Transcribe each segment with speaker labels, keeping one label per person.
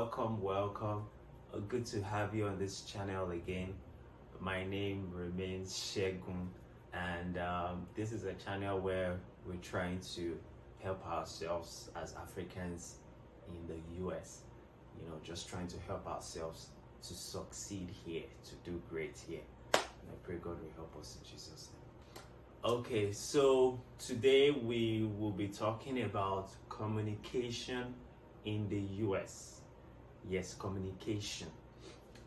Speaker 1: welcome. Good to have you on this channel again. My name remains Shegun, and this is a channel where we're trying to help ourselves as Africans in the US. You know, just trying to help ourselves to succeed here, to do great here. And I pray God will help us in Jesus' name. Okay, so today we will be talking about communication in the US. Yes, communication.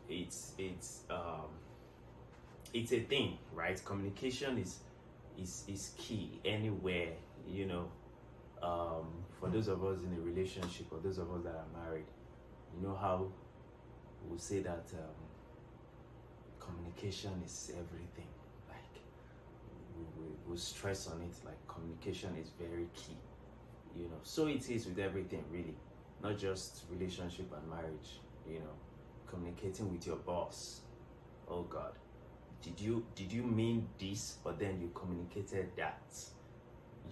Speaker 1: It's a thing, right? Communication is key anywhere, you know. For those of us in a relationship or those of us that are married, you know how we'll say that communication is everything. Like we'll stress on it, like communication is very key, you know. So it is with everything, really, not just relationship and marriage, you know. Communicating with your boss, oh God, did you mean this, but then you communicated that,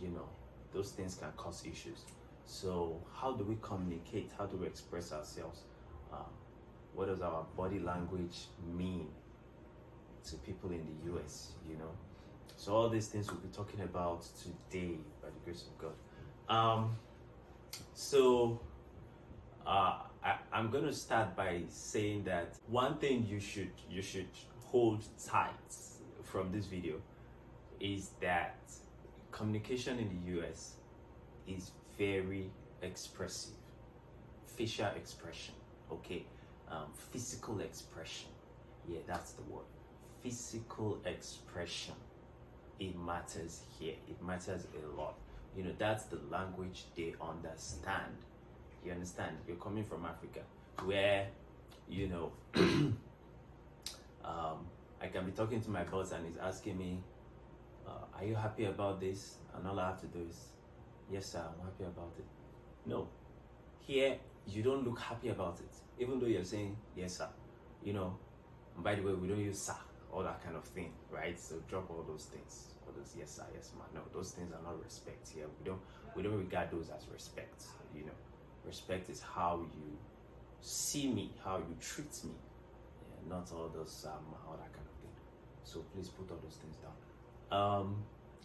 Speaker 1: you know. Those things can cause issues. So how do we communicate? How do we express ourselves? What does our body language mean to people in the US, you know? So all these things we'll be talking about today by the grace of God. I'm going to start by saying that one thing you should hold tight from this video is that communication in the US is very expressive. Facial expression, okay? Physical expression. Yeah, that's the word. Physical expression. It matters here. It matters a lot. You know, that's the language they understand. You understand? You're coming from Africa, where, you know, I can be talking to my boss and he's asking me, are you happy about this? And all I have to do is, yes sir, I'm happy about it. No. Here, you don't look happy about it, even though you're saying, yes sir. You know, and by the way, we don't use sir, all that kind of thing, right? So drop all those things, all those yes sir, yes ma'am. No, those things are not respect here. We don't regard those as respect, you know. Respect is how you see me, how you treat me, yeah, not all those all that kind of thing. So please put all those things down.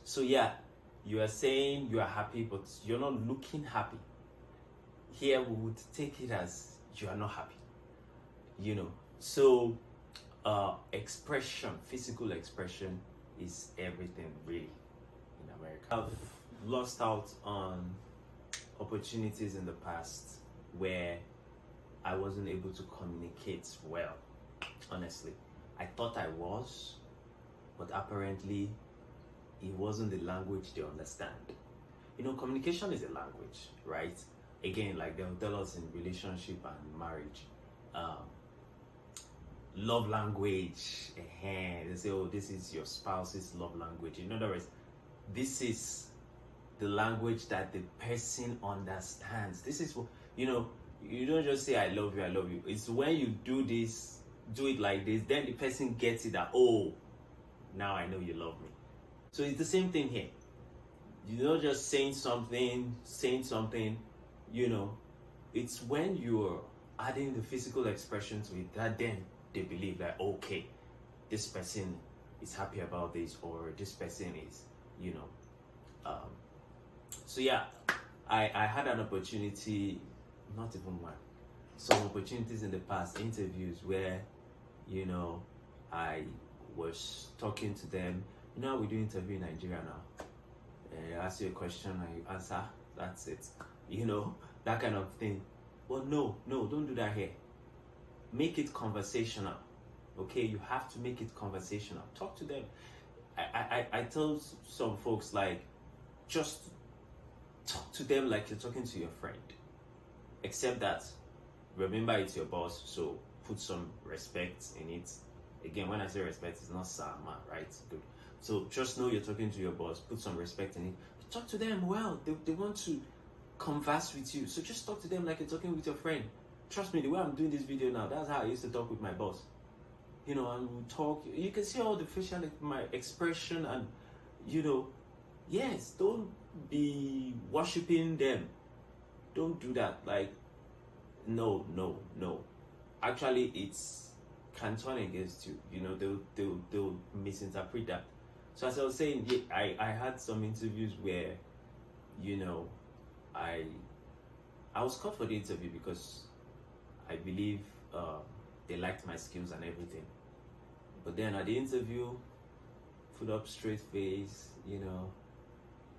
Speaker 1: So yeah, you are saying you are happy, but you're not looking happy. Here we would take it as you are not happy, you know. So expression, physical expression is everything really in America. I've lost out on opportunities in the past where I wasn't able to communicate well. Honestly, I thought I was, but apparently it wasn't the language they understand. You know, communication is a language, right? Again, like they'll tell us in relationship and marriage, love language. They say, oh, this is your spouse's love language. In other words, this is the language that the person understands. This is what, you know, you don't just say I love you. It's when you do this, do it like this, then the person gets it that, oh, now I know you love me. So it's the same thing here. You're not just saying something, you know. It's when you're adding the physical expression to it that then they believe that, okay, this person is happy about this, or this person is, you know. So yeah, I had an opportunity, not even one, some opportunities in the past, interviews where, you know, I was talking to them. You know how we do interview in Nigeria now? I ask you a question and you answer, that's it. You know, that kind of thing. But no, don't do that here. Make it conversational, okay? You have to make it conversational. Talk to them. I tell some folks, like, just talk to them like you're talking to your friend. Except that, remember, it's your boss, so put some respect in it. Again, when I say respect, it's not sama, right? Good. So just know you're talking to your boss, put some respect in it. Talk to them well. They want to converse with you. So just talk to them like you're talking with your friend. Trust me, the way I'm doing this video now, that's how I used to talk with my boss. You know, and we talk. You can see all the facial, my expression, and, you know, yes, don't be worshiping them. Don't do that. Like, No. Actually, it's can turn against you. You know, they'll misinterpret that. So as I was saying, yeah, I had some interviews where, you know, I I was called for the interview because I believe they liked my skills and everything. But then at the interview, put up straight face, you know,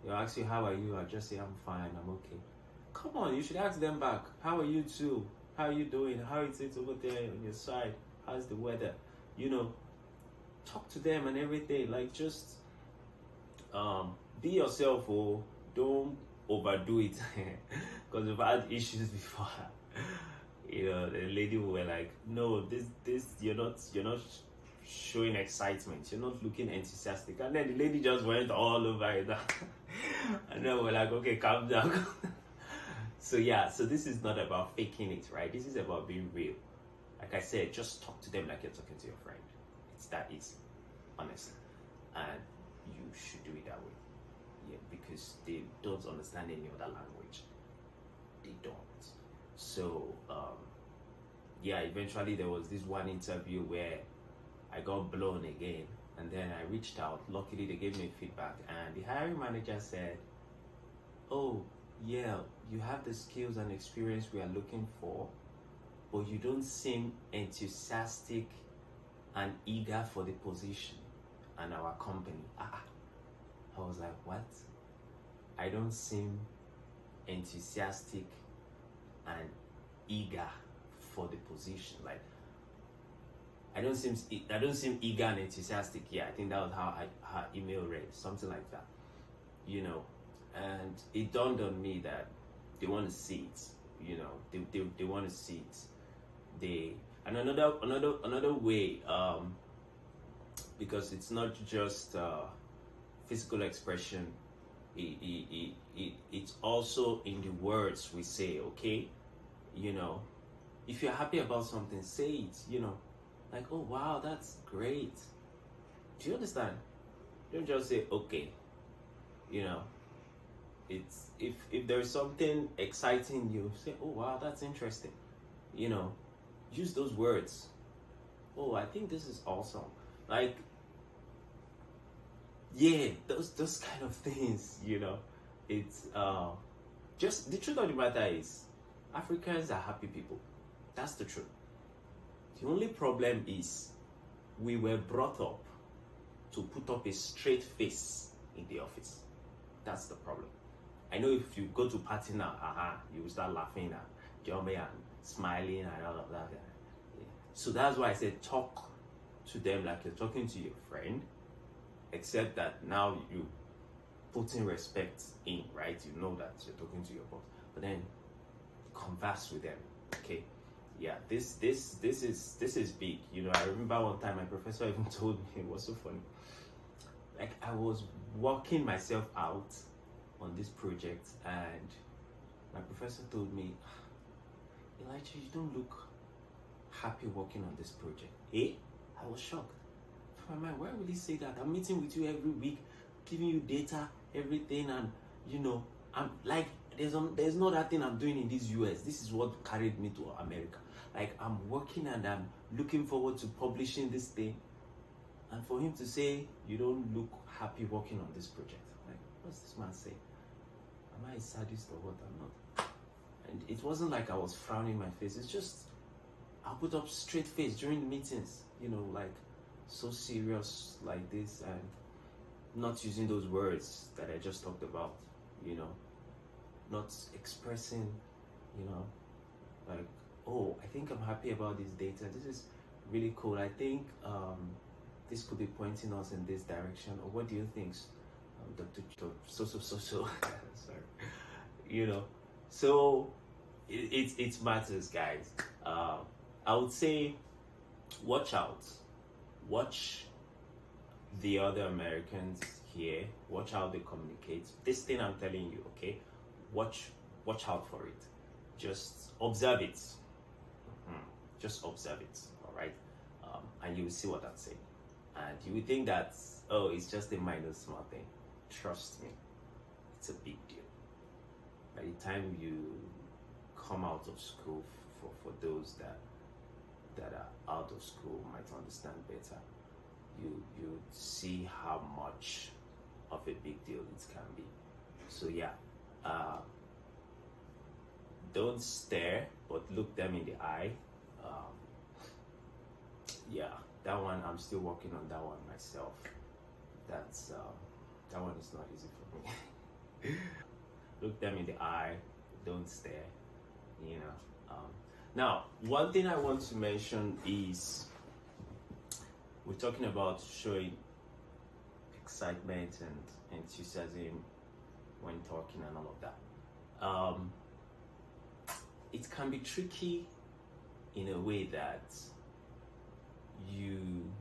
Speaker 1: they'll ask you how are you? I just say I'm fine, I'm okay. Come on, you should ask them back. How are you too? How are you doing? How is it over there on your side? How's the weather? You know, talk to them and everything. Like just be yourself, or don't overdo it. Because we've had issues before. You know, the lady were like, no, this you're not showing excitement, you're not looking enthusiastic, and then the lady just went all over it. And then we're like, okay, calm down. So yeah, so this is not about faking it, right? This is about being real. Like I said, just talk to them like you're talking to your friend. It's that easy, honestly. And you should do it that way. Yeah, because they don't understand any other language. They don't. So yeah, eventually there was this one interview where I got blown again, and then I reached out. Luckily they gave me feedback, and the hiring manager said, oh yeah, you have the skills and experience we are looking for, but you don't seem enthusiastic and eager for the position and our company. I was like, what? I don't seem enthusiastic and eager for the position. Like I don't seem eager and enthusiastic. Yeah, I think that was how her email read, something like that. You know, and it dawned on me that they want to see it. You know, they want to see it. And another way, because it's not just physical expression. It's also in the words we say. Okay, you know, if you're happy about something, say it. You know, like, oh wow, that's great. Do you understand? Don't just say okay. You know, it's if there's something exciting you, say, oh wow, that's interesting. You know, use those words. Oh, I think this is awesome. Like, yeah, those kind of things. You know, it's just the truth of the matter is, Africans are happy people. That's the truth. The only problem is we were brought up to put up a straight face in the office. That's the problem. I know if you go to party now, you will start laughing and jumping and smiling and all of that. Yeah. So that's why I said talk to them like you're talking to your friend, except that now you putting respect in, right? You know that you're talking to your boss, but then converse with them. Okay. Yeah, this is big. You know, I remember one time my professor even told me, it was so funny. Like I was working myself out on this project, and my professor told me, Elijah, you don't look happy working on this project. I was shocked. For my mind, why would he say that? I'm meeting with you every week, giving you data, everything, and you know, I'm like, there's no that thing I'm doing in this US. This is what carried me to America. Like I'm working and I'm looking forward to publishing this thing, and for him to say you don't look happy working on this project, like what's this man saying? Am I a sadist or what? I'm not. And it wasn't like I was frowning my face. It's just I'll put up straight face during the meetings, you know, like so serious like this, and not using those words that I just talked about, you know, not expressing, you know, like, oh, I think I'm happy about this data. This is really cool. I think this could be pointing us in this direction. Or what do you think, Dr. So. Sorry. You know, so it matters, guys. I would say watch out. Watch the other Americans here. Watch how they communicate. This thing I'm telling you, okay? Watch out for it. Just observe it. Just observe it, all right? And you will see what I'm saying. And you will think that, oh, it's just a minor small thing. Trust me, it's a big deal. By the time you come out of school, for those that are out of school might understand better. You see how much of a big deal it can be. So yeah, don't stare, but look them in the eye. Yeah, that one I'm still working on that one myself. That's that one is not easy for me. Look them in the eye, don't stare. You know. Now, one thing I want to mention is we're talking about showing excitement and enthusiasm when talking and all of that. It can be tricky in a way that you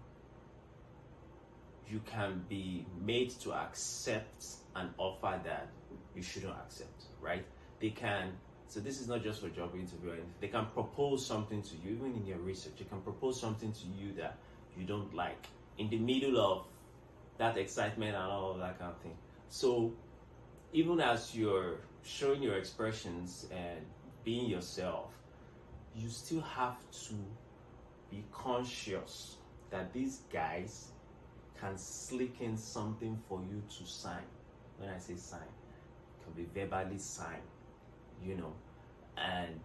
Speaker 1: can be made to accept an offer that you shouldn't accept, right? They can, so this is not just for job interview or anything. They can propose something to you, even in your research. They can propose something to you that you don't like in the middle of that excitement and all of that kind of thing. So even as you're showing your expressions and being yourself, you still have to be conscious that these guys can slick in something for you to sign. When I say sign, it can be verbally signed, you know, and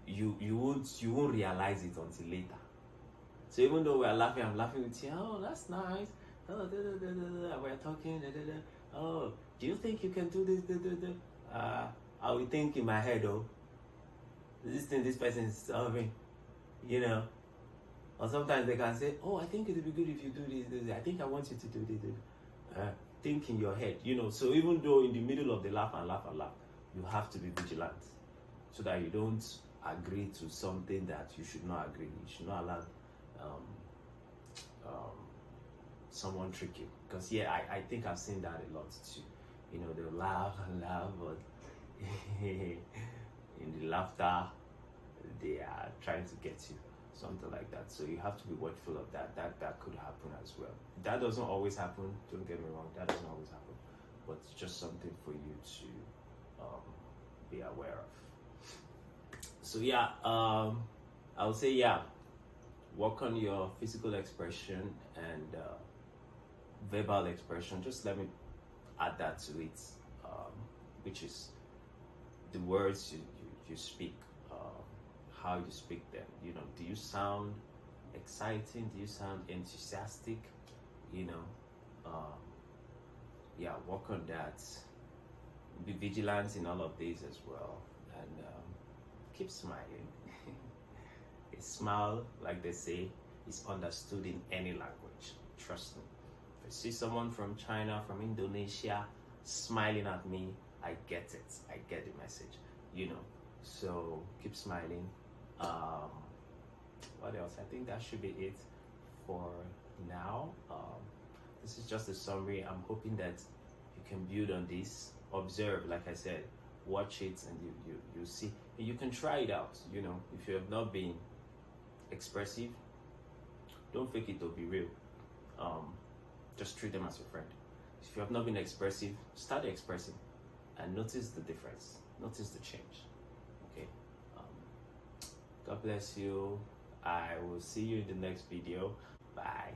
Speaker 1: you won't realize it until later. So even though we're laughing, I'm laughing with you. Oh, that's nice. Oh, we're talking. Oh, do you think you can do this? I will think in my head, oh, this thing this person is solving, you know. Or sometimes they can say, oh, I think it would be good if you do this. I think I want you to do this. Think in your head, you know. So even though in the middle of the laugh, you have to be vigilant so that you don't agree to something that you should not agree. You should not allow someone trick you. Because yeah, I think I've seen that a lot too. You know, they'll laugh, but in the laughter, they are trying to get you. Something like that. So you have to be watchful of that. That could happen as well. That doesn't always happen. Don't get me wrong. That doesn't always happen. But it's just something for you to be aware of. So yeah, I would say yeah, work on your physical expression and verbal expression. Just let me add that to it, which is the words you speak. How you speak them, you know, do you sound exciting? Do you sound enthusiastic? You know, yeah, work on that. Be vigilant in all of these as well, and keep smiling. A smile, like they say, is understood in any language. Trust me. If I see someone from China, from Indonesia, smiling at me, I get it. I get the message. You know, so keep smiling. What else? I think that should be it for now. This is just a summary. I'm hoping that you can build on this. Observe, like I said, watch it, and you see. And you can try it out. You know, if you have not been expressive, don't fake it to be real. Just treat them as your friend. If you have not been expressive, start expressing, and notice the difference. Notice the change. Okay. God bless you. I will see you in the next video. Bye.